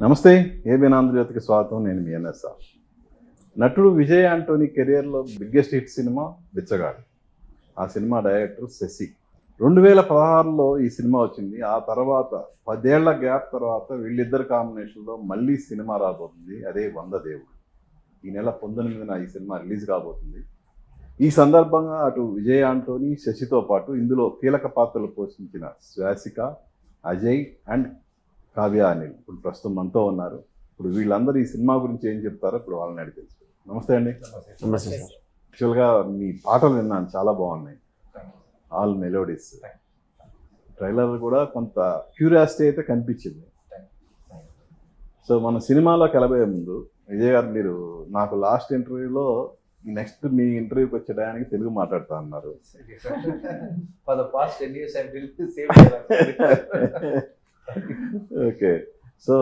నమస్తే, ఏబిఎన్ ఆంధ్రజ్యోతికి స్వాగతం. నేను మీ ఎన్ఎస్ఆర్. నటుడు విజయ్ ఆంటోనీ కెరియర్లో బిగ్గెస్ట్ హిట్ సినిమా బిచ్చగాడు. ఆ సినిమా డైరెక్టర్ శశి. 2016లో ఈ సినిమా వచ్చింది. ఆ తర్వాత 10 ఏళ్ల గ్యాప్ తర్వాత వీళ్ళిద్దరు కాంబినేషన్లో మళ్ళీ సినిమా రాబోతుంది. అదే 100 దేవుడు. ఈ నెల 19న ఈ సినిమా రిలీజ్ కాబోతుంది. ఈ సందర్భంగా అటు విజయ్ ఆంటోనీ, శశితో పాటు ఇందులో కీలక పాత్రలు పోషించిన శ్వాసిక, అజయ్ అండ్ కావ్య అనిల్ ఇప్పుడు ప్రస్తుతం మనతో ఉన్నారు. ఇప్పుడు వీళ్ళందరూ ఈ సినిమా గురించి ఏం చెప్తారో ఇప్పుడు వాళ్ళని అడిగి తెలుసు. నమస్తే అండి. నమస్తే సార్. యాక్చువల్గా మీ పాటలు విన్నాను, చాలా బాగున్నాయి. All melodies. ట్రైలర్ కూడా కొంత క్యూరియాసిటీ అయితే కనిపించింది. సో మన సినిమాలోకి వెళ్ళబోయే ముందు విజయ్ గారు, మీరు నాకు లాస్ట్ ఇంటర్వ్యూలో నెక్స్ట్ మీ ఇంటర్వ్యూకి వచ్చే టయానికి తెలుగు మాట్లాడుతా అన్నారు. ఓకే, సో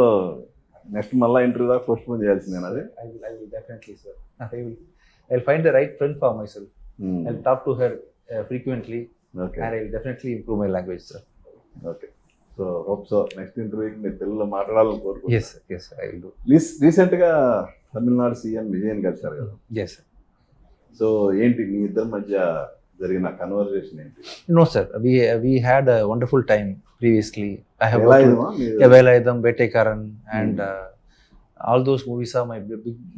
నెక్స్ట్ మళ్ళీ ఇంటర్వ్యూ దాకా పోస్ట్ పోన్ చేయాల్సిందేనా? అది Definitely, sir. I'll find the right friend for myself. I'll talk to her frequently, okay and I'll definitely improve my language, sir. Okay, so hope so next ఇంటర్వ్యూకి మీరు తెలుగులో మాట్లాడాలని కోరుకుంటున్నాను. Yes, sir. Yes, sir. I will do. రీసెంట్గా Tamil Nadu CM Vijayan కలిశారు కదా. Yes, sir. So ఏంటి మీ ఇద్దరి మధ్య జరిగిన కన్వర్జేషన్ ఏంటి? No, sir. We had a wonderful time previously. I have ఎలా worked ఇదమా మీరు? with Velayadam, Vetekaran, and all those movies are my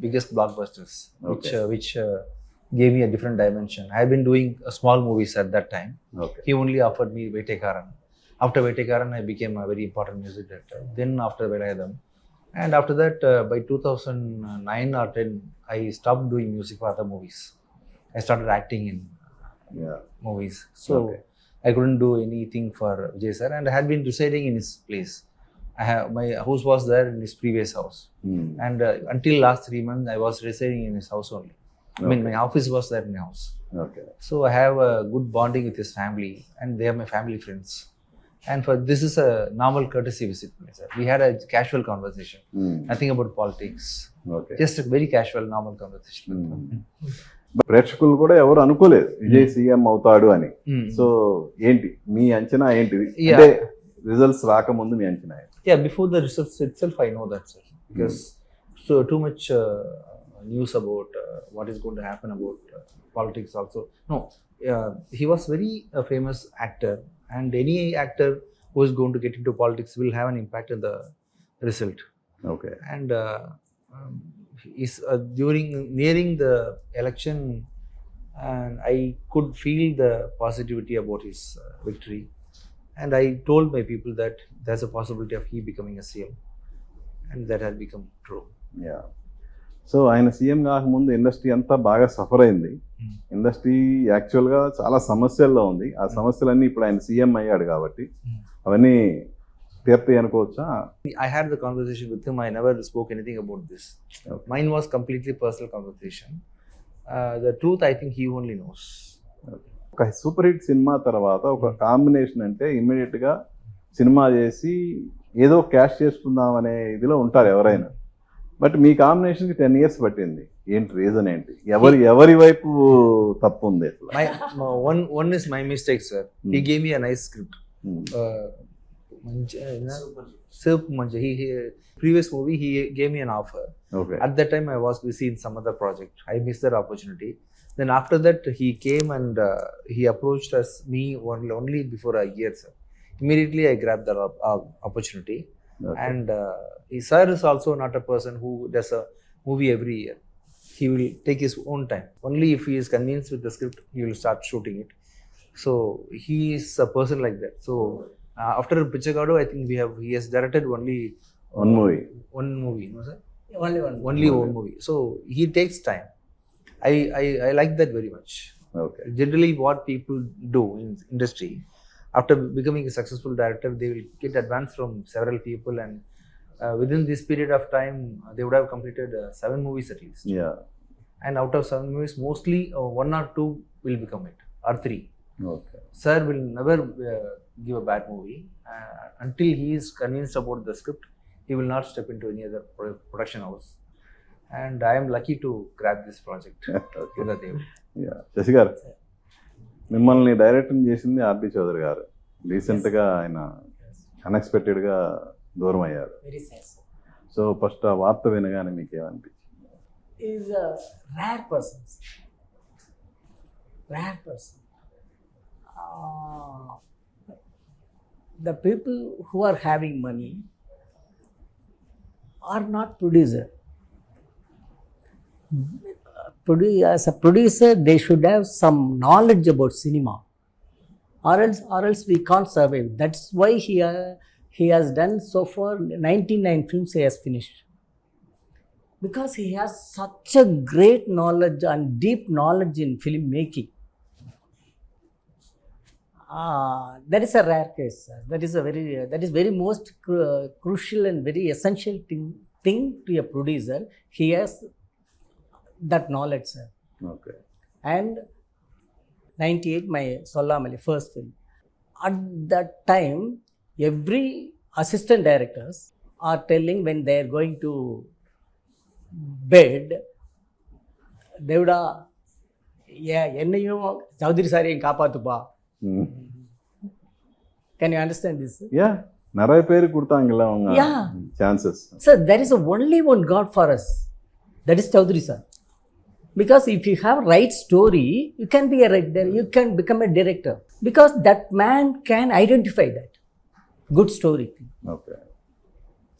biggest blockbusters, which gave me a different dimension. I have been doing small movies at that time. Okay He only offered me Vetekaran. After Vetekaran, I became a very important music director. Then after Velayadam, and after that, by 2009 or 10, I stopped doing music for other movies. I started acting in yeah movies. So Okay. I couldn't do anything for Vijay sir, and I had been residing in his place. My house was there in his previous house, and until last 3 months, I was residing in his house only. I mean, my office was there in my house. Okay So I have a good bonding with his family, and they are my family friends. And for this is a normal courtesy visit, sir. We had a casual conversation, nothing about politics, okay. just a very casual, normal conversation. ప్రేక్షకులు కూడా ఎవరు అనుకోలేదు Vijay CM అవుతాడు అని. Mm. So ఏంటి మీ అంచనా ఏంటిది? Yeah. అంటే రిజల్ట్స్ రాకముందు మీ అంచనా ఏంటి? Yeah, before the results itself, I know that, sir, because so too much news about what is going to happen about politics also. No, he was very famous actor, and any actor who is going to get into politics will have an impact on the result. Okay And is during nearing the election, and I could feel the positivity about his victory. And I told my people that there's a possibility of he becoming a CM, and that has become true. Yeah. So ఆయన CM కాకముందు industry అంతా బాగా suffer అయింది. Industry యాక్చువల్గా చాలా సమస్యల్లో ఉంది. ఆ సమస్యలన్నీ ఇప్పుడు ఆయన సీఎం అయ్యాడు కాబట్టి అవన్నీ తీర్తాయి అనుకోవచ్చా? I had the conversation with him. I never spoke anything about this. Okay. Mine was completely personal conversation. The truth, I think he only knows. ఒక సూపర్ హిట్ సినిమా తర్వాత ఒక కాంబినేషన్ అంటే ఇమ్మీడియట్గా సినిమా చేసి ఏదో క్యాష్ చేసుకుందాం అనే ఇదిలో ఉంటారు ఎవరైనా. బట్ మీ కాంబినేషన్కి 10 years పట్టింది. ఏంటి రీజన్ ఏంటి? ఎవరి వైపు తప్పు ఉంది అసలు? One is my mistake, sir. He gave me a nice script. Silp Manja. He previous movie he gave me an offer. Okay At that time I was busy in some other project. I missed that opportunity. Then after that he came and he approached me only before a year, sir. Immediately I grabbed that opportunity. And sir is also not a person who does a movie every year. He will take his own time. Only if he is convinced with the script, he will start shooting it. So he is a person like that. So after Pichagadu, I think he has directed only One movie. One movie, no sir? Only one. Only one movie. So he takes time. I like that very much. Okay Generally, what people do in industry, after becoming a successful director, they will get advance from several people, and within this period of time, they would have completed 7 movies at least. Yeah And out of 7 movies, mostly 1 or 2 will become it, or 3. Okay Sir will never give a bad movie until he is convinced about the script. He will not step into any other production house. And I am lucky to grab this project. Okay. Ya. Shashi గారు, మిమ్మల్ని director చేసింది RB Chowdary గారు. రీసెంట్గా ఆయన అన్ఎక్స్పెక్టెడ్గా దూరం అయ్యారు. Very sad, sir. So first ఆ వార్త వినగానే మీకు ఏమనిపించింది? is a rare person. Rare person. Uh, the people who are having money are not producer. As a producer, they should have some knowledge about cinema, or else we can't survive. That's why he has done so far 99 films he has finished. Because he has such a great knowledge and deep knowledge in filmmaking. That is a rare case. That is very most crucial and very essential thing to a producer. He has that knowledge, sir. Okay. And 98, my Sollamali first film. At that time, every assistant directors are telling when they are going to bed, దేవుడా என்னையும் Chowdary sir ఏం కాపాతుపా. Can you understand this? Yeah நிறைய பேர் கொடுத்தாங்கல்ல அவங்க Yeah. Chances. Sir, there is only one God for us. That is Chaudhary sir. Because if you have right story, you can be a director, you can become a director. Because that man can identify that good story. Okay.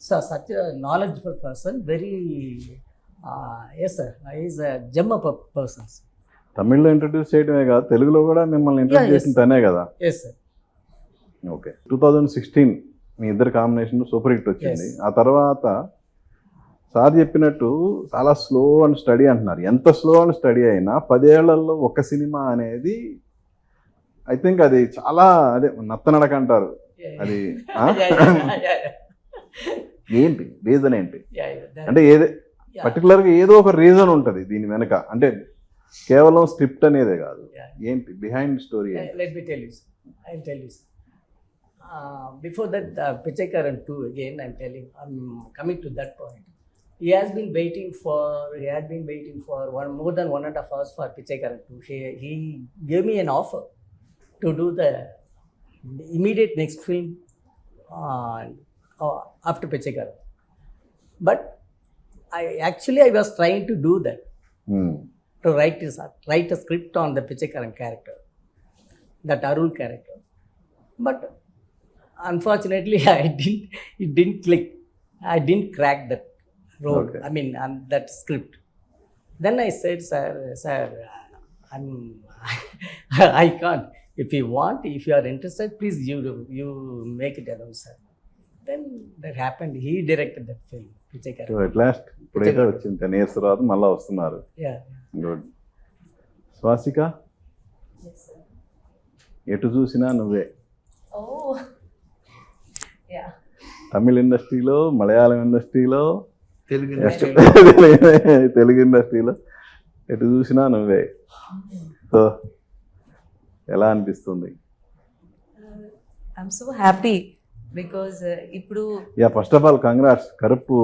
So such a knowledgeable person, very yes sir, he is a gem of a person. తమిళ్లో introduce చేయడమే కాదు, తెలుగులో కూడా మిమ్మల్ని introduce yes. చేసిన తనే కదా. Yes sir. Okay. 2016 మీ ఇద్దరు కాంబినేషన్ సూపర్ హిట్ వచ్చింది. Yes. ఆ తర్వాత సార్ చెప్పినట్టు చాలా స్లో అండ్ స్టడీ అంటున్నారు. ఎంత స్లో అండ్ స్టడీ అయినా 10 ఏళ్లలో ఒక సినిమా అనేది ఐ థింక్ అది చాలా అదే నత్తనడక అంటారు. అది ఆ? ఏంటి రీజన్ ఏంటి? అంటే ఏదే పర్టికులర్గా ఏదో ఒక రీజన్ ఉంటుంది దీని వెనక, అంటే కేవలం స్క్రిప్ట్ అనేదే కాదు. Yeah. ఏంటి behind story? Let me tell you, sir. I'll tell you, sir. Before that, Pichakaran 2, again, I'm coming to that point. He had been waiting for more than 1.5 hours for Pichakaran 2. He gave me an offer to do the immediate next film after Pichakaran. But I was trying to do that, to write a script on the Pichakaran character, that Arul character. But unfortunately, it didn't click. I didn't crack that role. Okay. I mean, that script. Then I said, sir, I can't. If you want, if you are interested, please you make it alone, sir. Then that happened. He directed that film, Pichakaran. So at last ఇప్పుడైతే వచ్చింది 10 years తర్వాత మళ్ళీ వస్తున్నారు. Yeah. Good. Swasika, Yes, sir. ఎటు చూసినా నువ్వే. Oh, yeah. తమిళ ఇండస్ట్రీలో, మలయాళం ఇండస్ట్రీలో, తెలుగు తెలుగు ఇండస్ట్రీలో ఎటు చూసినా నువ్వే. సో ఎలా అనిపిస్తుంది? I'm so happy because ఇప్పుడు yeah first of all congrats, Karuppu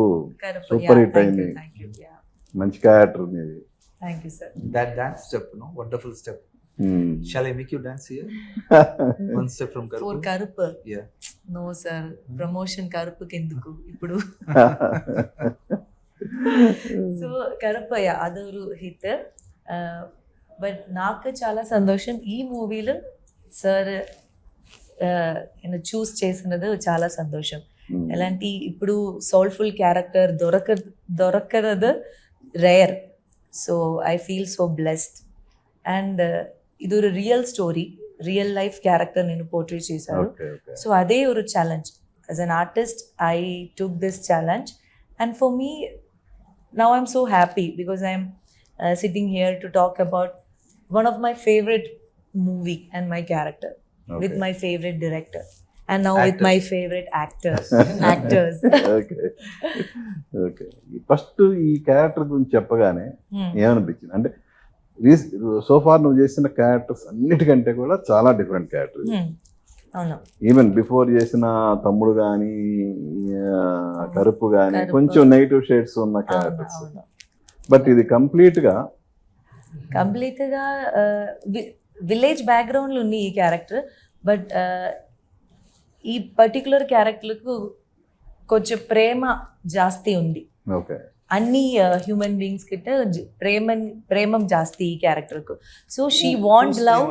super hit అయింది. Thank you. Yeah. మంచి క్యారెక్టర్ మీది. Thank you, sir. That dance step, no? Wonderful step. Shall I make you dance here? One step from Karupu. For Karupu. Yeah. No, sir. Promotion Karupu కెందుకు ఇప్పుడు. So Karuppu అదొరు hit. But నాకు చాలా సంతోషం ఈ మూవీలో సార్ చూస్ చేసినది చాలా సంతోషం. ఎలాంటి ఇప్పుడు సోల్ఫుల్ క్యారెక్టర్ దొరకదు rare. So I feel so blessed. And ఇది ఒక real story, real life character నేను పోర్ట్రే చేశాను. సో అదే ఒక challenge. As an artist I took this challenge and for me now I'm so happy because I'm sitting here to talk about one of my favorite movie and my character with my favorite director and now with my favorite actors. Okay okay. First ఈ character గురించి చెప్పగానే ఏమనిపించింది? అంటే so far నువ్వు చేసిన characters అన్నిటికంటే కూడా చాలా డిఫరెంట్ క్యారెక్టర్. అవును. ఈవెన్ బిఫోర్ చేసిన తమ్ముడు కానీ కరుపు కానీ కొంచెం నెగిటివ్ షేడ్స్ ఉన్న క్యారెక్టర్స్. బట్ ఇది కంప్లీట్ గా విలేజ్ బ్యాక్గ్రౌండ్ లో ఉంది ఈ క్యారెక్టర్. బట్ ఈ పర్టికులర్ క్యారెక్టర్కు కొంచెం ప్రేమ జాస్తి ఉంది. ఓకే. అన్ని హ్యూమన్ బీయింగ్స్ కిட்ட ప్రేమం జాస్తి ఈ క్యారెక్టర్కు. So she want love.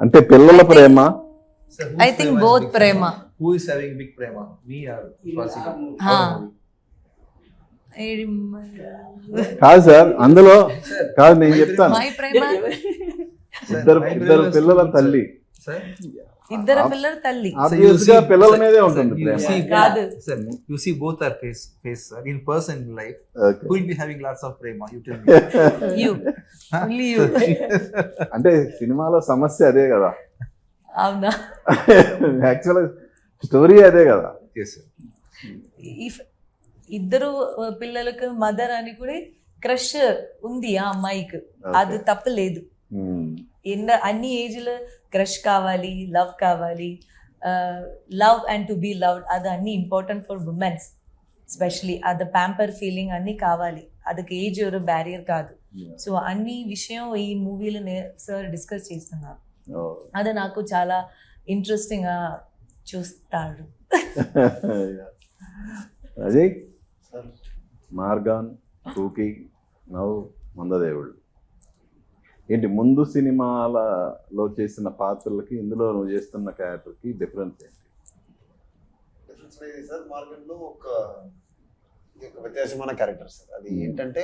అంటే పిల్లల ప్రేమ. I think both prema. Who is having big prema? Me or Swastika? కాదు సార్, అందులో కాదు, నేను చెప్తాను. My prema. ఇద్దరు పిల్లల తల్లి. Sir? ఇద్దరు పిల్లల తల్లి. Obvious గా పిల్లల మీదే ఉంటుంది ప్రేమ. కాదు. Sir, you see both are face sir. In person in life, Okay. who will be having lots of prema? You tell me. You. Only you. అంటే సినిమాలో సమస్య అదే కదా, అవునా? యాక్చువల్ స్టోరీ అదే కదా. Yes, sir. ఇఫ్ ఇద్దరు పిల్లలకు మదర్ అని కూడా క్రష్ ఉంది ఆ అమ్మాయికి, అది తప్పలేదు. అన్ని ఏజ్లో క్రష్ కావాలి, లవ్ కావాలి, love and to be loved, అది అన్ని ఇంపార్టెంట్ ఫర్ ఉమెన్స్ స్పెషలీ. అది ప్యాంపర్ ఫీలింగ్ అన్నీ కావాలి, అదొక ఏజ్ ఒక బ్యారియర్ కాదు. సో అన్ని విషయం ఈ మూవీలో సార్ డిస్కస్ చేస్తున్నారు. అది నాకు చాలా ఇంట్రెస్టింగ్గా చూస్తాడు. అదే మార్గాన్, టూకీ, నవ్, మందదేవుడు ఏంటి ముందు సినిమాలలో చేసిన పాత్రలకి ఇందులో నువ్వు చేస్తున్న క్యారెక్టర్కి డిఫరెన్స్ ఏంటి? డిఫరెన్స్ అనేది సార్, మార్గంలో ఒక వ్యత్యాసమైన క్యారెక్టర్ సార్. అది ఏంటంటే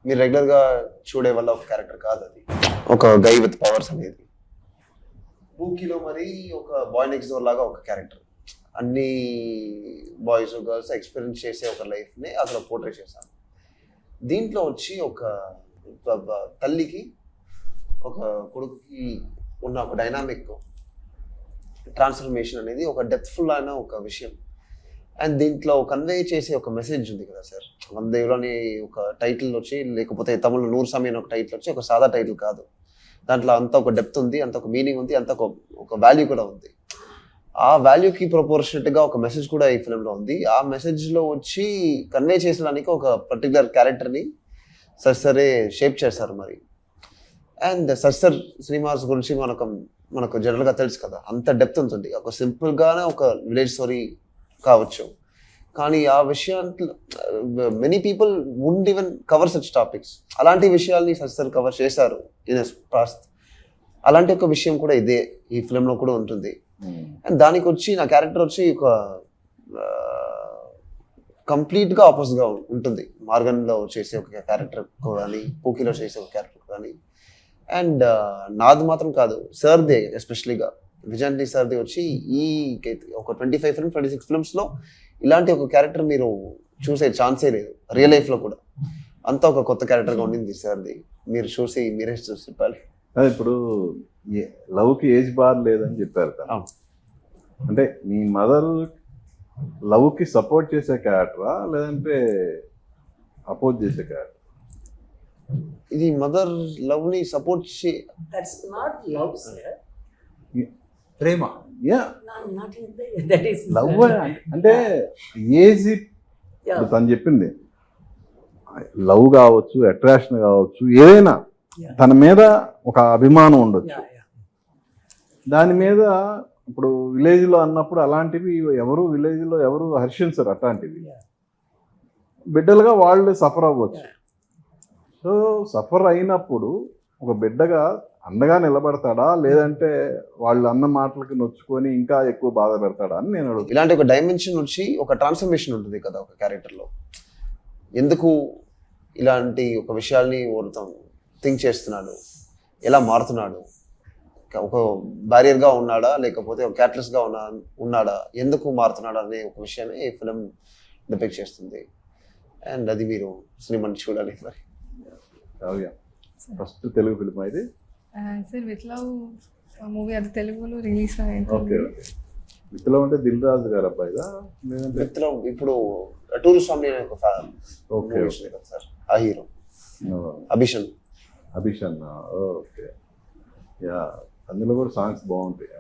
మీరు రెగ్యులర్గా చూడే వల్ల ఒక క్యారెక్టర్ కాదు, అది ఒక గై విత్ పవర్స్ అనేది. బూకీలో మరి ఒక బాయ్ నెక్స్ట్ డోర్ లాగా ఒక క్యారెక్టర్, అన్ని బాయ్స్ గర్ల్స్ ఎక్స్పీరియన్స్ చేసే ఒక లైఫ్ని అక్కడ పోర్ట్రే చేశాను. దీంట్లో వచ్చి ఒక తల్లికి ఒక కొడుకుకి ఉన్న ఒక డైనామిక్ ట్రాన్స్ఫర్మేషన్ అనేది ఒక డెప్త్ఫుల్ అయిన ఒక విషయం. అండ్ దీంట్లో కన్వే చేసే ఒక మెసేజ్ ఉంది కదా సార్. వందేవులని ఒక టైటిల్ వచ్చి, లేకపోతే తమిళ 100 సమయం ఒక టైటిల్ వచ్చి ఒక సాదా టైటిల్ కాదు. దాంట్లో అంత ఒక డెప్త్ ఉంది, అంత ఒక మీనింగ్ ఉంది, అంత ఒక వాల్యూ కూడా ఉంది. ఆ వాల్యూకి ప్రపోర్షనట్గా ఒక మెసేజ్ కూడా ఈ ఫిలింలో ఉంది. ఆ మెసేజ్లో వచ్చి కన్వే చేసడానికి ఒక పర్టికులర్ క్యారెక్టర్ని సరే షేప్ చేశారు మరి. అండ్ సర్ శ్రీనివాస్ గురించి మనకు జనరల్గా తెలుసు కదా, అంత డెప్త్ ఉంటుంది. ఒక సింపుల్గానే ఒక విలేజ్ స్టోరీ కావచ్చు, కానీ ఆ విషయాన్ని many people won't even cover such topics. అలాంటి విషయాల్ని సర్ కవర్ చేశారు ఇన్ పాస్ట్. అలాంటి ఒక విషయం కూడా ఇదే ఈ ఫిలింలో కూడా ఉంటుంది. అండ్ దానికి వచ్చి నా క్యారెక్టర్ వచ్చి ఒక కంప్లీట్గా ఆపోజిట్గా ఉంటుంది. మార్గన్లో చేసే ఒక క్యారెక్టర్ కానీ, పూకీలో చేసే ఒక క్యారెక్టర్ కానీ. అండ్ నాది మాత్రం కాదు, సార్దే ఎస్పెషలీగా విజయంతి సార్ది వచ్చి ఈ ఒక 25-26 ఫిల్మ్స్లో ఇలాంటి ఒక క్యారెక్టర్ మీరు చూసే ఛాన్సే లేదు రియల్ లైఫ్లో కూడా. అంతా ఒక కొత్త క్యారెక్టర్గా ఉండింది సార్ది. మీరు మీరే చూసి చెప్పాలి. ఇప్పుడు లవ్కి ఏజ్ బార్ లేదని చెప్పారు కదా, అంటే మీ మదర్ లవ్కి సపోర్ట్ చేసే క్యారెక్టరా లేదంటే అపోజ్ చేసే క్యారెక్టర్? ఇది మదర్ లవ్ని support That's not love, sir. ప్రేమ. Yeah, Not that is love అంటే ఏజ్. Yeah. తను చెప్పింది లవ్ కావచ్చు, అట్రాక్షన్ కావచ్చు, ఏదైనా తన మీద ఒక అభిమానం ఉండొచ్చు. Yeah, yeah. దాని మీద ఇప్పుడు విలేజ్లో అన్నప్పుడు అలాంటివి విలేజ్లో ఎవరు హర్షించరు. అట్లాంటివి బిడ్డలుగా వాళ్ళు సఫర్ అవ్వచ్చు. సో సఫర్ అయినప్పుడు ఒక బిడ్డగా అండగా నిలబడతాడా లేదంటే వాళ్ళు అన్న మాటలకి నొచ్చుకొని ఇంకా ఎక్కువ బాధ పెడతాడా అని నేను అడుగుతాను. ఇలాంటి ఒక డైమెన్షన్ వచ్చి ఒక ట్రాన్స్ఫర్మేషన్ ఉంటుంది కదా ఒక క్యారెక్టర్లో. ఎందుకు ఇలాంటి ఒక విషయాల్ని థింక్ చేస్తున్నాడు, ఎలా మారుతున్నాడు, ఒక బ్యారియర్గా ఉన్నాడా లేకపోతే ఒక క్యాటలిస్ట్గా ఉన్నాడా, ఎందుకు మారుతున్నాడా అనే ఒక విషయాన్ని ఈ ఫిలిం డిపిక్ట్ చేస్తుంది. అండ్ అది మీరు సినిమాని చూడాలి మరి. ఫస్ట్ తెలుగు ఫిలిం ఇది సార్ విత్ లవ్ మూవీ, అది తెలుగులో రిలీజ్ అయింది. Okay okay. విత్ లవ్ అంటే దిల్ రాజు గారు అబ్బాయిదా లేదంటే? విత్ లవ్ ఇప్పుడు టూరిస్ట్ ఫ్యామిలీ అనే ఒక ఓకే సార్, ఆ హీరో అభిషన్. ఓకే. యా, అందులో కూడా సాంగ్స్ బాగుంటాయి.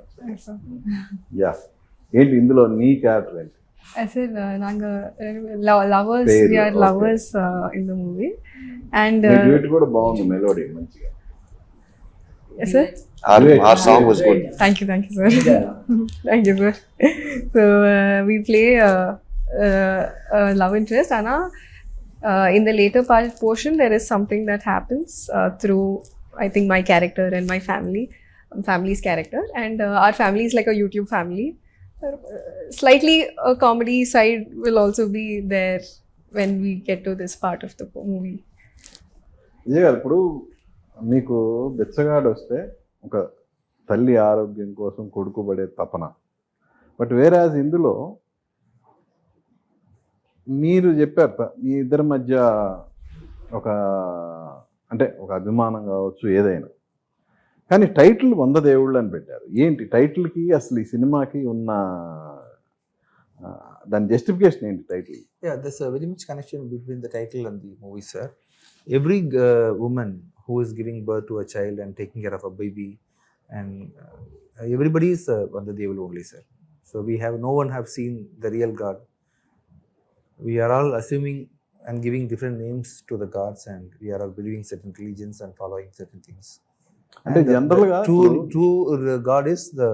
యా, ఏంటి ఇందులో నీ క్యారెక్టర్ ఏంటి? సార్ నాங்கள் lovers, we are lovers in the movie. And duet కూడా బాగుంది, మెలోడీ మంచిగా. Yes, sir. Our song was good. Thank you, sir. Thank you, sir. So we play love interest, Anna. In the later portion, there is something that happens through, I think, my character and my family's character, and our family is like a YouTube family. Slightly a comedy side will also be there when we get to this part of the movie. Vijay గారు, ఇప్పుడు మీకు బెచ్చగాడు వస్తే ఒక తల్లి ఆరోగ్యం కోసం కొడుకు పడే తపన, బట్ వేరాజ్ ఇందులో మీరు చెప్పారు మీ ఇద్దరి మధ్య ఒక అంటే ఒక అభిమానం కావచ్చు ఏదైనా, కానీ టైటిల్ 100 దేవుళ్ళు అని పెట్టారు. ఏంటి టైటిల్కి అసలు ఈ సినిమాకి ఉన్న దాని జస్టిఫికేషన్ ఏంటి title? Yeah, there's a very much connection between the title and the movie, sir. Every woman who is giving birth to a child and taking care of a baby, and everybody is Vanda Devulu only, sir. So we have no one have seen the real God. We are all assuming and giving different names to the gods, and we are all believing certain religions and following certain things. అంటే And the జనరల్గా true God is the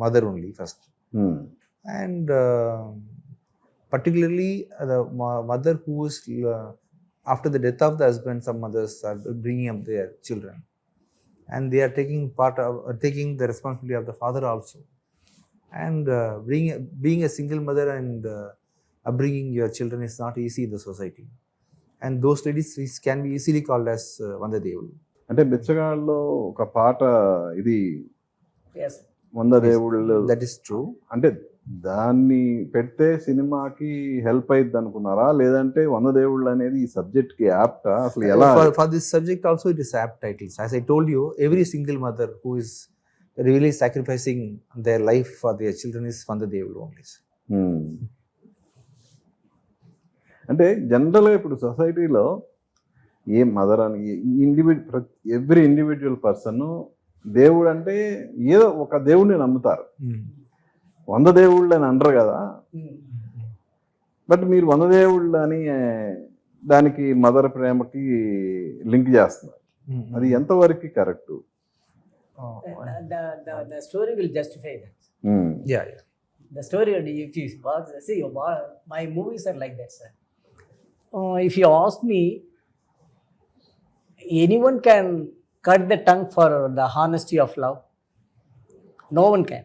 mother only first. And particularly the mother who is after the death of the husband, some mothers are bringing up their children, and they are taking the responsibility of the father also, and being a single mother and upbringing your children is not easy in the society, and those ladies can be easily called as Vanda Devulu. అంటే బెచ్చగాళ్ళలో ఒక పాట ఇది Yes. 100 దేవుళ్ళు, That is true. అంటే దాన్ని పెడితే సినిమాకి help అయ్యిద్ది అనుకున్నారా, లేదంటే 100 దేవుళ్ళు అనేది ఈ సబ్జెక్ట్ కి యాప్టా, అసలు ఎలా? For this subject also it is apt titles. As I told you, every single mother who is really sacrificing their life for their children is Vanda Devulu only. Hmm. అంటే జనరల్గా ఇప్పుడు సొసైటీలో ఏ మదర్ అని every individual person దేవుడు అంటే ఏదో ఒక దేవుడిని నమ్ముతారు. 100 దేవుళ్ళు అని అనరు కదా, బట్ మీరు 100 దేవుళ్ళు అని దానికి మదర్ ప్రేమకి లింక్ చేస్తున్నారు. అది ఎంతవరకు correct? The story will justify that. Yeah. The story, if you watch, see, my movies are like that, sir. If you ask me, anyone can cut the tongue for the honesty of love. No one can.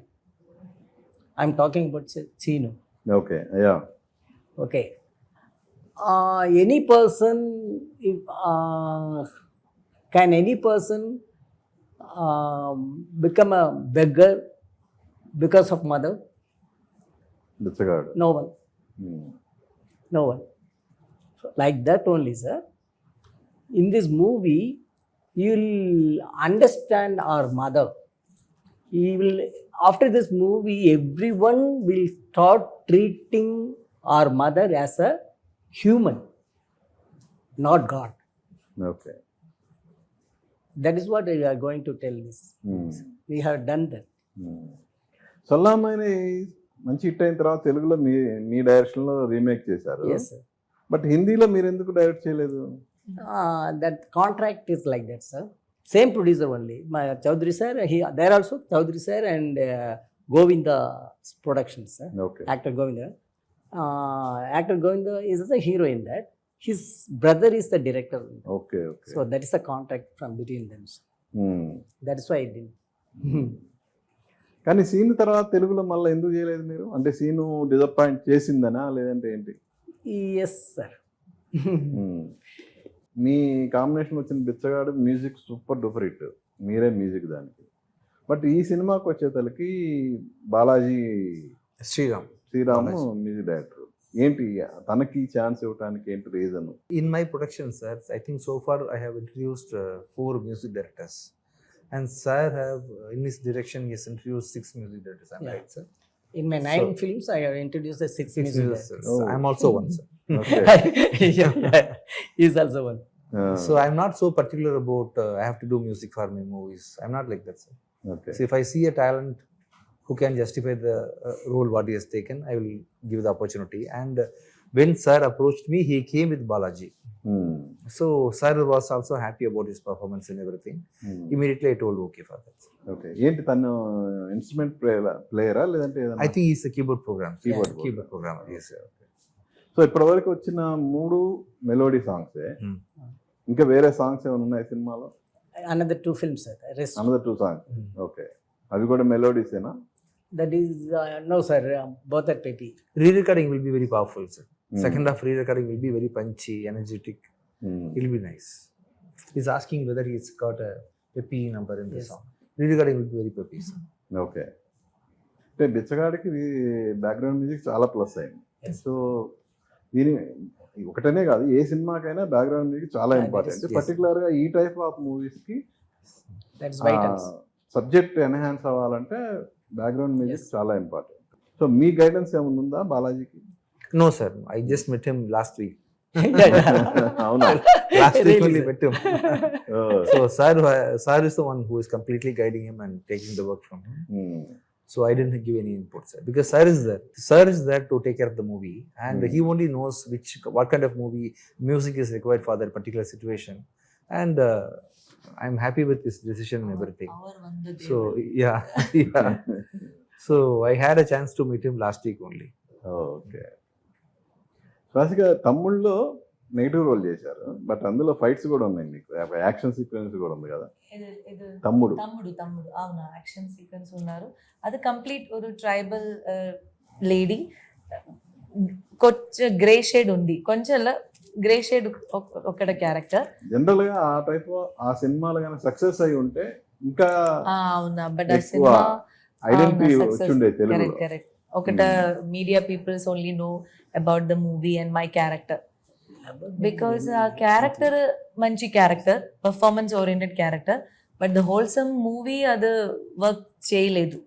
I'm talking about Chino. Okay, yeah. Okay. Any person, can any person become a beggar because of mother? Bichagadu. No one. No one. So, like that only, sir. In this movie, you'll understand our mother. You will, after this movie, everyone will start treating our mother as a human, not God. Okay. That is what we are going to tell this. We have done that. సొల్లామైని మంచి hit అయిన తర్వాత తెలుగులో మీ డైరెక్షన్లో remake చేశారు. Yes, sir. But హిందీలో మీరు ఎందుకు direct చేయలేదు? That contract is like that, sir. Same producer only. My Chaudhary sir, there also Chaudhary sir and Govinda Productions, sir. Okay. Actor Govinda. Actor Govinda is the hero in that. His brother is the director. Okay. Okay. So that is a contract from between them. Sir. That is why I did. కానీ scene తర్వాత తెలుగులో మళ్ళీ ఎందుకు చేయలేదు మీరు? అంటే scene disappoint చేసిందనా లేదంటే ఏంటి? Yes, sir. మీ కాంబినేషన్ వచ్చిన బిచ్చగాడు మ్యూజిక్ సూపర్ డూపర్ హిట్, మీరే మ్యూజిక్ దానికి. బట్ ఈ సినిమాకి వచ్చేతలకి బాలాజీ శ్రీరామ్ మ్యూజిక్ డైరెక్టర్. ఏంటి తనకి ఛాన్స్ ఇవ్వడానికి ఏంటి reason? In my production, sir, I think so far I have introduced 4 music directors, and sir have in his direction he has introduced 6 music directors. Am I right, sir? In my 9 films, I have introduced the 6 music directors. Oh. I'm also one, sir. Okay. He's also one. So I'm not so particular about I have to do music for my movies. I'm not like that, sir. Okay. So if I see a talent who can justify the role what he has taken, I will give the opportunity. And when sir approached me, he came with Balaji. So sir was also happy about his performance and everything. Immediately I told okay for that. Okay, ఏంటి తను instrument ప్లేయరా లేదంటే I think he's a keyboard programmer. Keyboard Programmer. Yes, sir. So ఇప్పటివరకు వచ్చిన 3 melody సాంగ్సే, Hmm. ఇంకా వేరే songs ఏమైనా ఉన్నాయి సినిమాలో? Another 2 films, sir. Rest. Another 2 songs. Okay, అవి కూడా మెలోడీసేనా? That is, no, sir. Both are petty. Re-recording will be very powerful, sir. Hmm. Second half re-recording will be very punchy, energetic. It'll be nice. He's asking whether he's got a peppy number in the song. Re-recording will be very peppy, sir. Okay, అంటే బిచ్చగాడికి background music చాలా plus అయింది. So దీని ఒకటనే కాదు, ఏ సినిమాకైనా background music చాలా important. yes. పర్టికులర్గా ఈ type of మూవీస్కి That's vital. Subject enhance అవ్వాలంటే బ్యాక్గ్రౌండ్ మ్యూజిక్ చాలా ఇంపార్టెంట్. సో మీ గైడెన్స్ ఏమైనా ఉందా బాలాజీకి? No, sir. I just met him last week. అవునా? Last week Really, only sir? met him. Oh. So sir is the one who is completely guiding him and taking the work from him. Hmm. So I didn't give any input, sir, because sir is there. Sir is there to take care of the movie, and he only knows what kind of movie music is required for that particular situation. And I'm happy with his decision and everything. Our Vanda So yeah, yeah. So I had a chance to meet him last week only. Okay, Swasika తమ్ముళ్ళలో negative role చేశారు, but అందులో fights కూడా ఉన్నాయి, మీకు action sequence కూడా ఉంది కదా తమ్ముడు. తమ్ముడు అవునా, యాక్షన్ సీక్వెన్స్ ఉన్నారు. అది కంప్లీట్ ఒక ట్రైబల్ లేడీ, కొంచెం గ్రే షేడ్ ఉంది, కొంచెం గ్రే షేడ్ ఒకట క్యారెక్టర్. జనరల్ గా ఆ టైప్ ఆ సినిమాలు కానీ సక్సెస్ అయి ఉంటే ఇంకా అవునా, బట్ ఆ ఎక్కువ సినిమా ఐడెంటిటీ వచ్చిండే తెలుగులో. కరెక్ట్. ఒకట media peoples only know about the movie and my character, because ఆ క్యారెక్టర్ మంచి character, performance oriented character, but the wholesome movie అది వర్క్ చేయలేదు.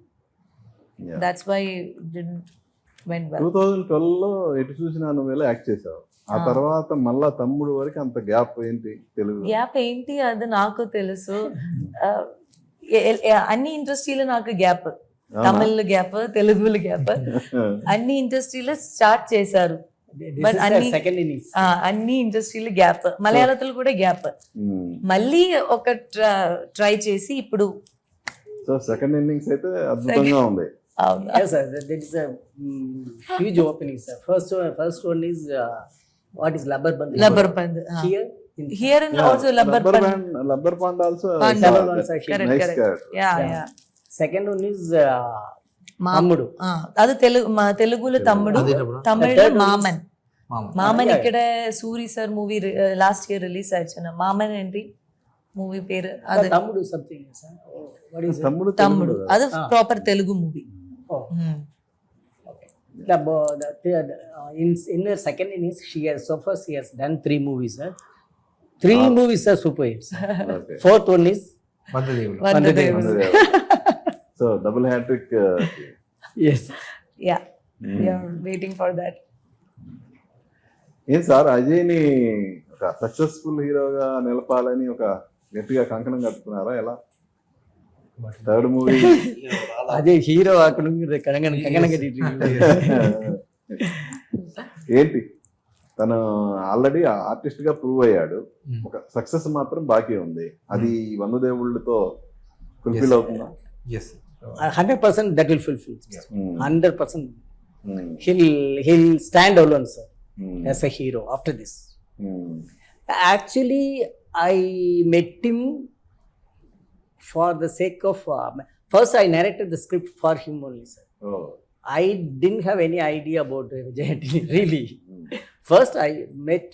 Yeah. That's why didn't went well. 2012లో ఎటు చూసినా నువ్వేలా యాక్ట్ చేసావు, ఆ తర్వాత మళ్ళా తమ్ముడు వరకు అంత గ్యాప్ ఏంటి తెలుగు? గ్యాప్ ఏంటి అది నాకు తెలుసు. అన్ని ఇండస్ట్రీలో నాకు గ్యాప్, తమిళ్ గ్యాప్, తెలుగులో గ్యాప్, అన్ని ఇండస్ట్రీలో స్టార్ట్ చేశారు. This But is Anni- the second innings. అన్ని ఇండస్ట్రీలో గ్యాప్, మలయాళంలో కూడా గ్యాప్. మళ్ళీ ఒక ట్రై చేసి ఇప్పుడు సో సెకండ్ ఇన్నింగ్స్ అయితే అద్భుతంగా ఉంది. అవునా, Yes, sir. That is a huge opening, sir. First one is what is Labbar Band? Labbar Band, Here. In here and also rubber rubber band also Pand. Labbar Band sir, here. Nice correct. Character. Ya ya. Second one is Tammudu. అది తెలుగులో తమ్ముడు, అదేనప్పుడు? తమిళ్లో Third one is- మామన్. Mama. మామన్ Yeah. ఇక్కడ Suri sir movie last year release అయ్యాను. మామన్ ఏంటి movie పేరు? అది Tammudu something, sir. Oh, what is it? తమ్ముడు తమ్ముడు, తెలుగు అది proper Telugu movie. Oh, okay. In the second innings, so far she has done 3 movies, sir. 3 movies are super hits. Okay. Fourth one is Vandadevulu. వందదేవుడు. So double hat trick. yes. Yeah, you're waiting for that. ఏం sir, అజయ్ని ఒక successful హీరోగా నిలపాలని ఒక గట్టిగా కంకణం కట్టుకున్నారా? ఎలా third movie? అదే హీరో అక్కడ కనంగన ఏంటి, తను ఆల్రెడీ ఆర్టిస్ట్ గా ప్రూవ్ అయ్యాడు, ఒక సక్సెస్ మాత్రం బాకీ ఉంది, అది వందదేవుళ్ళతో ఫుల్ఫిల్ అవుతుందా? Yes. 100% that will fulfill. Hmm. 100% Hmm. he'll stand alone, sir, Hmm. as a hero after this. Hmm. Actually, I met him for the sake of first I narrated the script for him only, sir. Oh. I didn't have any idea about Vijay Antony, really. First I met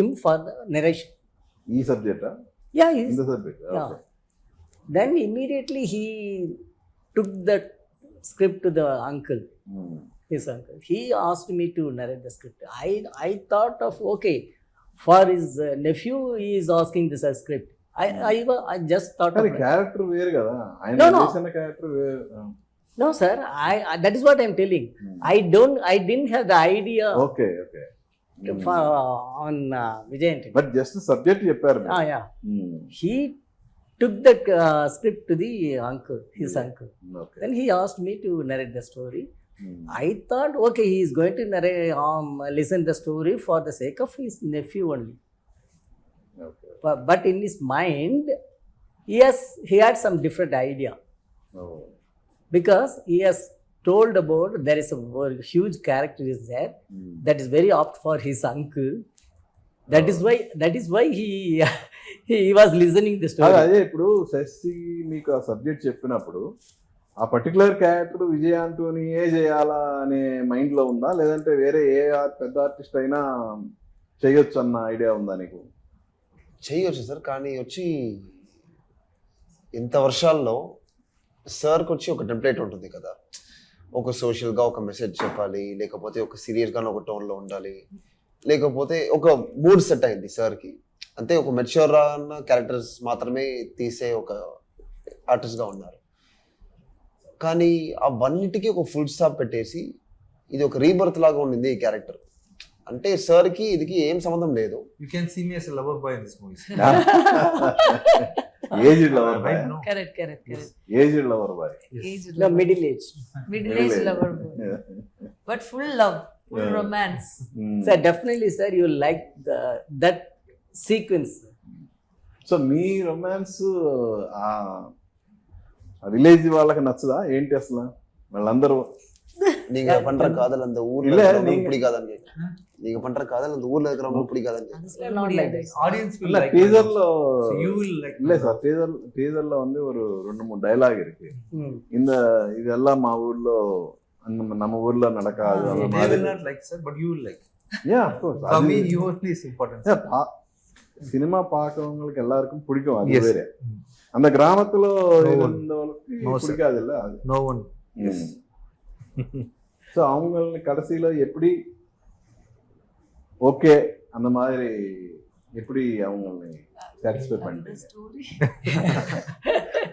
him for the narration. ఈ సబ్జెక్టా? Yeah, in he's, the subject. yeah. Then immediately he took that script to the uncle, his uncle. He asked me to narrate the script. I thought of, okay, for his nephew he is asking this as script. I just thought కానీ of character వేరు కదా, ఆయన No, no. చేసిన character వేరు. no, sir. That is what I'm telling. I didn't have the idea okay okay. for, on Vijay Antony. But just subject చెప్పారు మీరు. Yeah. Hmm. He took the script to the uncle, his uncle. Okay. Then he asked me to narrate the story. I thought, okay, he is going to narrate, listen the story for the sake of his nephew only. Okay. But in his mind, he had some different idea, oh. because he has told about there is a huge character is there that is very apt for his uncle. That is why he was listening the story. అదే ఇప్పుడు శశి మీకు ఆ subject చెప్పినప్పుడు ఆ particular character Vijay ఆంటోనీయే చేయాలా అనే mind లో ఉందా, లేదంటే వేరే పెద్ద ఆర్టిస్ట్ అయినా చేయొచ్చు అన్న ఐడియా ఉందా నీకు? చేయొచ్చు సార్, కానీ వచ్చి ఇంత వర్షాల్లో సార్కి వచ్చి ఒక టెంప్లెట్ ఉంటుంది కదా, ఒక సోషల్గా ఒక మెసేజ్ చెప్పాలి, లేకపోతే ఒక సీరియస్గా ఒక టోన్లో ఉండాలి, లేకపోతే ఒక మూడ్ సెట్ అయింది సార్కి. అంతే, ఒక మెచ్యూర్ అన్న క్యారెక్టర్స్ మాత్రమే తీసే ఒక ఆర్టిస్ట్గా ఉన్నారు. కానీ అవన్నిటికీ ఒక ఫుల్ స్టాప్ పెట్టేసి ఇది ఒక రీబర్త్ లాగా ఉండింది ఈ క్యారెక్టర్. అంటే సార్కి ఇదికి ఏం సంబంధం లేదు. You can see me as a lover boy in this movie. Aged lover boy. No. Correct. Aged lover boy. Aged No, lover. middle age. Middle-aged lover boy. But full love, full Yeah. romance. Sir, definitely, sir, you like that sequence. So me romance ఆ village వాళ్ళకి నచ్చదా ఏంటి అసలు? వాళ్ళందరూ நீங்க பண்ற காதல் அந்த ஊர்ல இல்ல, இருக்கிறவங்களுக்கு நீங்க- பிடிக்காதான்னு கேட்கிறேன். நீங்க பண்ற காதல் அந்த ஊர்ல இருக்கிறவங்களுக்கு பிடிக்காதான்னு கேட்கிறேன். அது சொல்ல முடியாது. Audience will இல்ல like டீசர் my లో love. So you will like இல்ல my சார், love. டீசர்ல வந்து ஒரு 2-3 டயலாగ్ இருக்கு. Hmm. இதெல்லாம் మా ఊర్లో நம்ம ஊர்ல நடக்காது அந்த They will மாதிரி. not like, sir, but you will like. Yeah, of course. For அது- me, you only is important. Yeah, cinema பார்க்கறவங்களுக்கு எல்லாருக்கும் பிடிக்கும் அது Yes. வேற. அந்த கிராமத்துல one. இருந்தவங்களுக்கு No, sir. பிடிக்காது இல்ல அது. No one. ஸோ அவங்க கடைசியில எப்படி ஓகே அந்த மாதிரி எப்படி அவங்களை சாட்டிஸ்ஃபை The பண்ணிட்டீங்க? story.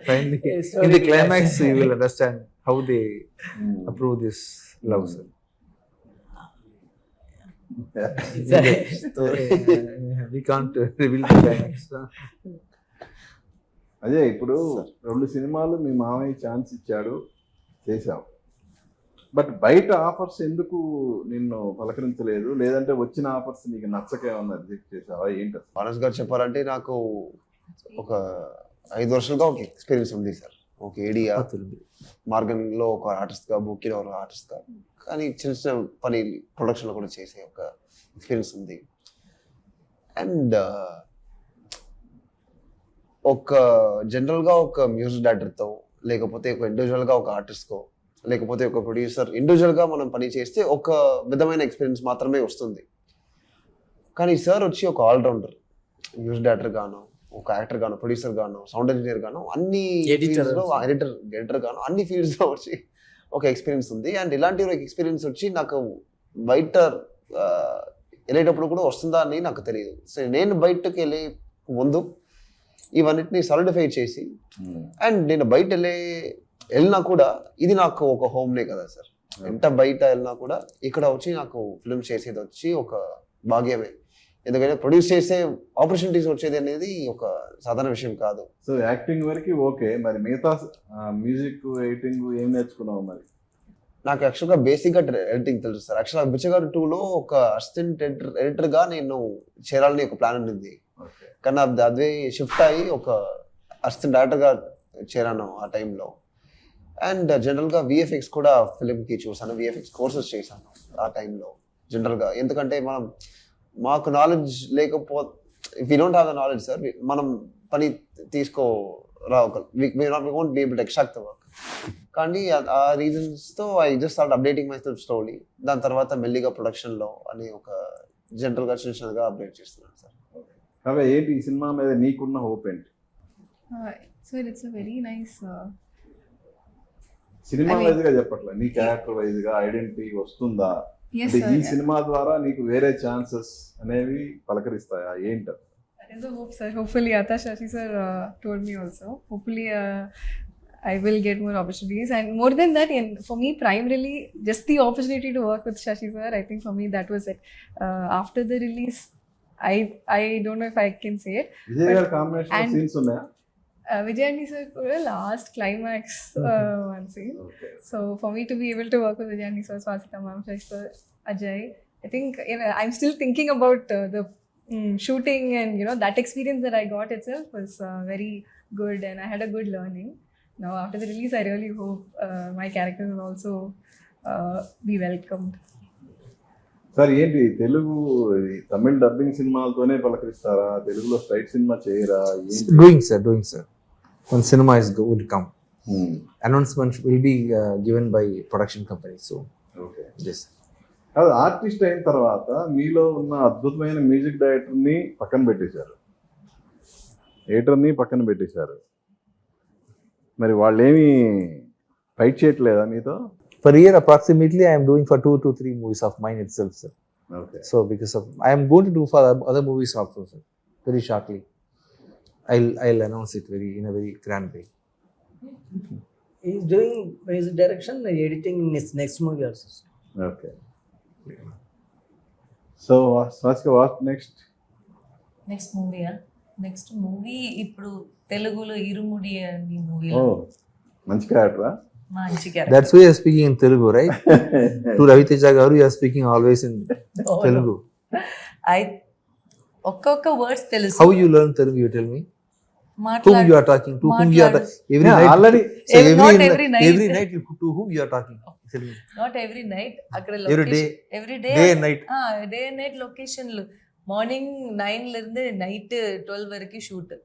Finally, Story in the class. climax, you will understand how they ம். approve this love, sir. We can't reveal the climax. అదే ఇప్పుడు 2 సినిమాలు మీ మామయ్య ఛాన్స్ ఇచ్చాడు, చేశావు. బట్ బయట ఆఫర్స్ ఎందుకు నిన్ను పలకరించలేదు, లేదంటే వచ్చిన ఆఫర్స్ నీకు నచ్చక ఏమన్నా రిజెక్ట్ చేసావా ఏంటి? ఆనెస్ట్ గా చెప్పాలంటే నాకు ఒక 5 వర్షాలుగా ఒక ఎక్స్పీరియన్స్ ఉంది సార్. ఒక ఏడియా మార్గన్ లో ఒక ఆర్టిస్ట్ గా, బుక్కిలో ఒక ఆర్టిస్ట్ గా, కానీ చిన్న చిన్న పని ప్రొడక్షన్ లో కూడా చేసే ఒక ఎక్స్పీరియన్స్ ఉంది. అండ్ ఒక జనరల్ గా ఒక మ్యూజిక్ డైరెక్టర్ తో, లేకపోతే ఒక ఇండివిజువల్ గా ఒక ఆర్టిస్ట్ కో, లేకపోతే ఒక ప్రొడ్యూసర్ ఇండివిజువల్ గా మనం పని చేస్తే ఒక విధమైన ఎక్స్పీరియన్స్ మాత్రమే వస్తుంది. కానీ సార్ వచ్చి ఒక ఆల్రౌండర్, మ్యూజిక్ డైరెక్టర్ గాను, ఒక యాక్టర్ గాను, ప్రొడ్యూసర్ గాను, సౌండ్ ఇంజనీర్ గాను, అన్ని Editor fields లో ఎడిటర్ గాను, అన్ని ఫీల్డ్స్ లో వచ్చి ఒక ఎక్స్పీరియన్స్ ఉంది. అండ్ ఇలాంటి ఒక ఎక్స్పీరియన్స్ వచ్చి నాకు బయట వెళ్ళేటప్పుడు కూడా వస్తుందా అని నాకు తెలియదు. సో నేను బయటకు వెళ్ళే ముందు ఇవన్నిటిని సాలిడిఫై చేసి, అండ్ నేను బయట వెళ్ళినా కూడా ఇది నాకు ఒక హోమ్నే కదా సార్. ఎంత బయట వెళ్ళినా కూడా ఇక్కడ వచ్చి నాకు ఫిల్మ్ చేసేది వచ్చి ఒక భాగ్యమే. ఎందుకంటే ప్రొడ్యూస్ చేసే ఆపర్చునిటీస్ వచ్చేది అనేది ఒక సాధారణ విషయం కాదు. సో యాక్టింగ్ వరకు ఓకే, మరి మిగతా మ్యూజిక్ ఎడిటింగ్ ఏం నేర్చుకున్నావు మరి? నాకు యాక్చువల్గా బేసిక్గా ఎడిటింగ్ తెలుసు సార్. యాక్చువల్గా బిచ్చగాడు 2లో ఒక అసిస్టెంట్ ఎడిటర్గా నేను చేరాలని ఒక ప్లాన్ ఉంది. ఓకే. కానీ అదే షిఫ్ట్ అయ్యి ఒక అసిస్టెంట్ డైరెక్టర్గా చేరాను ఆ టైంలో. అండ్ జనరల్గా విఎఫ్ఎక్స్ కూడా ఫిలింకి చూసాను, విఎఫ్ఎక్స్ కోర్సెస్ చేశాను ఆ టైంలో జనరల్గా. ఎందుకంటే మాకు నాలెడ్జ్ లేకపోతే, if you don't have the knowledge sir, మనం పని తీసుకోరా, won't be able to extract the work. కానీ ఆ రీజన్స్తో I just start updating myself slowly. దాని తర్వాత మెల్లిగా ప్రొడక్షన్లో అని ఒక జనరల్గా చిన్న చిన్నగా అప్డేట్ చేస్తున్నాను సార్. అవే ఏంటి ఈ సినిమా మీద నీకున్న హోప్ ఏంటి? Sir, it's a very nice. Cinema I mean- wise గా చెప్పట్లే, నీ క్యారెక్టర్ వైజ్ గా ఐడెంటిటీ వస్తుందా? Yes, అంటే sir. ఈ సినిమా ద్వారా నీకు వేరే ఛాన్సెస్ అనేవి పలకరిస్తాయా ఏంటి? That is a hope, sir. Hopefully, Ata Shashi sir told me also. Hopefully, I will get more opportunities. And more than that, for me, primarily, just the opportunity to work with Shashi sir, I think for me, that was it. After the release, I don't know if I can say it. Vijay గారి combination and- scenes ఉన్నాయా? Vijayandi sir kuda last climax one scene. Okay. So for me to be able to work with Vijayandi sir, Swastika ma'am, Fresh sir, Ajay, I think I'm still thinking about the shooting, and that experience that I got itself was very good, and I had a good learning. Now after the release, I really hope my character will also be welcomed. Sir ఏంటి తెలుగు తమిళ dubbing సినిమాలతోనే పలకరిస్తారా, తెలుగులో straight cinema చేయరా ఏంటి? Doing sir. When cinema would come, announcement will be given by production company. So okay. yes. అది artist అయిన తర్వాత మీలో ఉన్న అద్భుతమైన మ్యూజిక్ డైరెక్టర్ని పక్కన పెట్టేశారు, ఎడిటర్ని పక్కన పెట్టేశారు. మరి వాళ్ళు ఏమి ఫైట్ చేయట్లేదా మీతో? Per year approximately I am doing for 2 to 3 movies of mine itself, sir. Okay. So because of I am going to do for other movies also, sir. Very shortly. I'll announce it in a very grand way. He's doing music direction and editing in his next movie also. Okay. So Swathika, what next? Next movie ఇప్పుడు తెలుగులో ఇరుముడి అని ఓ, మూవీలో మంచి క్యారెక్టరా? మంచి character. That's why you are speaking in Telugu, right? To Raviteja garu, you are speaking always in Telugu. ఒక్కొక్క words తెలుసు. How you learn Telugu? You tell me. Whom you are talking? To whom you are every Yeah, night? already. Not every night. Every night to whom you are talking? Tell me. Not every night, అక్కడ Every day. Every day Day and night. Day and night లొకేషన్లు. Morning 9 இருந்து night 12 వరకు shoot.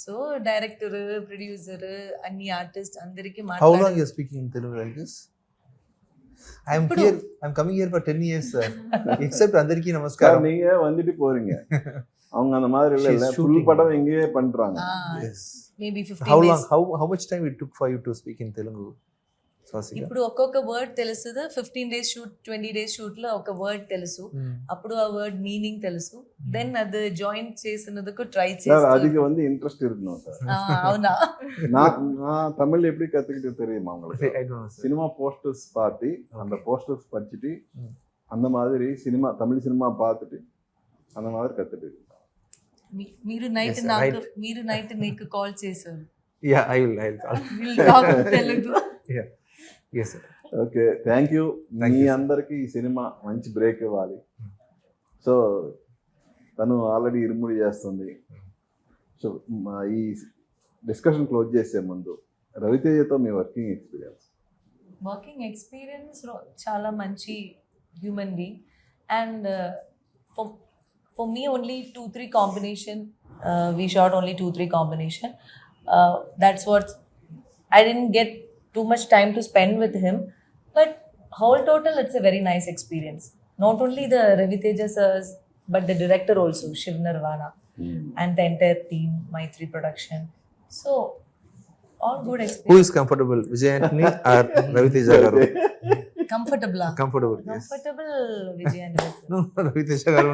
So director, producer, అన్ని artist అందరికి How long you are speaking in Telugu like this? I am coming here for 10 years, sir. Except Andariki sir, Namaskaram. நீங்க வந்துட்டு போறீங்க, அவங்க அந்த மாதிரி இல்ல, She's ஃபுல் shooting. படம் எங்கேயே பண்றாங்க. Yes. Maybe 15 How long? days. How much time it took for you to speak in Telugu, Swastika? ఇప్పుడు ఒక్కొక్క వర్డ్ తెలుసు. 15 days షూట్, 20 days షూట్ లో ఒక వర్డ్ తెలుసు. అప్పుడు ఆ వర్డ్ మీనింగ్ తెలుసు. దెన్ అది జాయిన్ చేసినதுக்கு ட்ரை சார், చేస్తాను. அதுக்கு வந்து இன்ட்ரெஸ்ட் இருக்கணும் சார். అవునా? நான் தமிழ் எப்படி கத்துக்கிட்டு தெரியுமா உங்களுக்கு? I don't know, sir. Cinema posters பார்த்து அந்த போஸ்டர்ஸ் படிச்சுட்டு அந்த மாதிரி சினிமா, தமிழ் சினிமா பார்த்துட்டு அந்த மாதிரி கத்துட்டு இருக்கேன். మీరు నైట్ Yes, నాకు right. మీరు నైట్ నీకు కాల్ చేశారు. Yeah, I'll call. Will talk Telugu. Yeah. Yes, sir. Okay, thank you. Thank me you, sir. అందరికి ఈ సినిమా మంచి బ్రేక్ ఇవ్వాలి. సో తను ఆల్రెడీ ఇరుముడి చేస్తుంది. సో ఈ డిస్కషన్ క్లోజ్ చేసే ముందు రవితేజతో మీ వర్కింగ్ ఎక్స్పీరియన్స్. వర్కింగ్ ఎక్స్పీరియన్స్ చాలా మంచి human being. And for me only 2-3 combination, we shot only 2-3 combination. That's what I didn't get too much time to spend with him, but whole total it's a very nice experience. Not only the Raviteja sirs, but the director also, Shiv Nirvana, and the entire team, Maitri Production. So all good Who experience. is comfortable, Vijay Antony or Raviteja garu? Comfortable. Comfortable. Yes. Comfortable Vijay and Raviteja. No, Raviteja garu.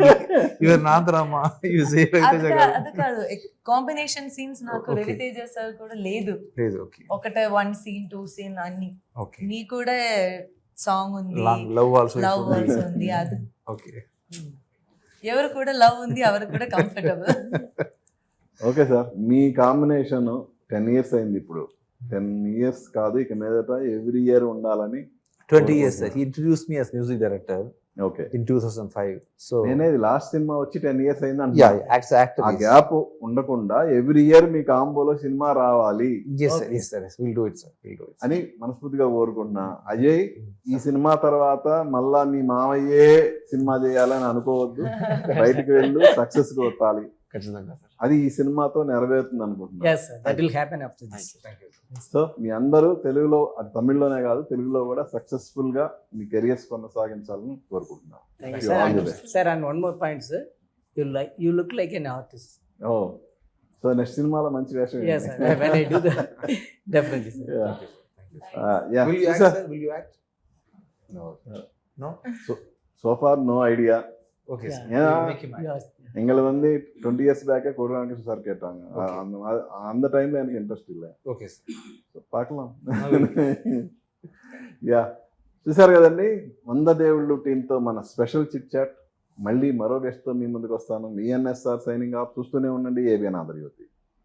You are Nandrama. You say Raviteja garu. అది కాదు, combination scenes నాకు Okay. Raviteja sir కూడా లేదు. Please, okay. ఒకటే 1 scene 2 scene అన్ని. Okay. నీ కూడా song ఉంది, Love also. లవ్ వర్డ్స్ ఉంది. అది Okay. ఎవరు కూడా లవ్ ఉంది, ఎవరు కూడా కంఫర్టబుల్. ఓకే సార్, మీ కాంబినేషన్ 10 years అయింది. ఇప్పుడు 10 years కాదు, ఇక మీదట ఎవ్రీ ఇయర్ ఉండాలని. 20 years, sir. He introduced me as music director okay. in 2005. So నేనేది లాస్ట్ సినిమా వచ్చి 10 years అయింది అంటే yeah, as an actor. ఆ Yes. గ్యాప్ ఉండకుండా ఎవ్రీ ఇయర్ మీ కాంబోలో సినిమా రావాలి Yes, sir. Yes, sir. Yes. We'll do it, sir. We'll do it. అని మనస్ఫూర్తిగా కోరుకుంటున్నా. అజయ్, ఈ సినిమా తర్వాత మళ్ళా మీ మామయ్యే సినిమా చేయాలని అనుకోవద్దు. బయటికి వెళ్ళు, సక్సెస్ కొట్టాలి. ఖచ్చితంగా, sir. అది ఈ సినిమాతో నెరవేరుతుంది అనుకుంటున్నా. Yes, sir. That will happen after this. Thank you. So మీ అందరూ తెలుగులో, అది తమిళ్లోనే కాదు, తెలుగులో కూడా సక్సెస్ఫుల్ గా మీ కెరియర్స్ కొనసాగించాలని కోరుకుంటున్నాను. Thank Thank you, you. sir. All the And, best. sir, and one more point, sir. You look like an artist. Oh, so next సినిమాలో మంచి వేషం. Yes, sir. When I do that, definitely, sir. Will you act, sir? Will you act? No. No? So far no idea. Okay, sir. Yeah. We'll make him act. Yes. எங்களை வந்து 20 years பேக்கே கொடுறாங்க sir கேட்டாங்க. அந்த டைம்ல எனக்கு interest இல்லை. Okay, sir. பார்க்கலாம். Yeah, చూసారు కదండి, వంద దేవుళ్ళు టీంతో మన స్పెషల్ చిట్ చాట్. మళ్ళీ మరో గెస్ట్తో మీ ముందుకు వస్తాను. మీ ఎన్ఎస్ఆర్ సైనింగ్ ఆఫ్. చూస్తూనే ఉండండి ఏబిఎన్ ఆంధ్రజ్యోతి.